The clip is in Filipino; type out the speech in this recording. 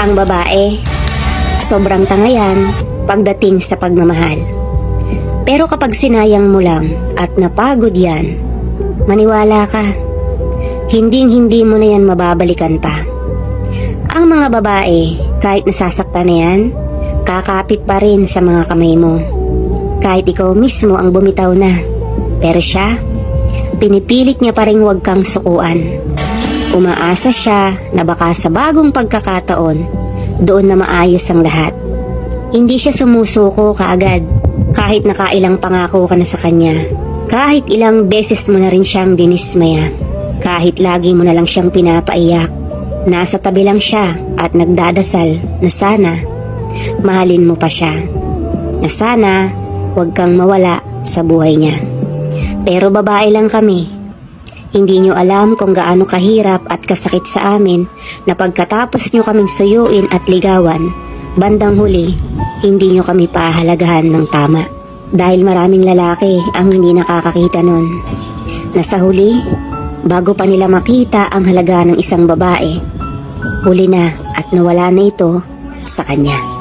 Ang babae, sobrang tanga yan pagdating sa pagmamahal. Pero kapag sinayang mo lang at napagod yan, maniwala ka, hinding-hindi mo na yan mababalikan pa. Ang mga babae, kahit nasasaktan na yan, kakapit pa rin sa mga kamay mo. Kahit ikaw mismo ang bumitaw na, pero siya, pinipilit niya pa rin huwag kang sukuan. Umaasa siya na baka sa bagong pagkakataon, doon na maayos ang lahat. Hindi siya sumusuko kaagad, kahit nakailang pangako ka na sa kanya. Kahit ilang beses mo na rin siyang dinismaya. Kahit lagi mo na lang siyang pinapaiyak. Nasa tabi lang siya at nagdadasal na sana mahalin mo pa siya. Na sana huwag kang mawala sa buhay niya. Pero babae lang kami. Hindi nyo alam kung gaano kahirap at kasakit sa amin na pagkatapos nyo kaming suyuin at ligawan, bandang huli, hindi nyo kami pahalagahan ng tama. Dahil maraming lalaki ang hindi nakakakita nun. Na sa huli, bago pa nila makita ang halaga ng isang babae, huli na at nawala na ito sa kanya.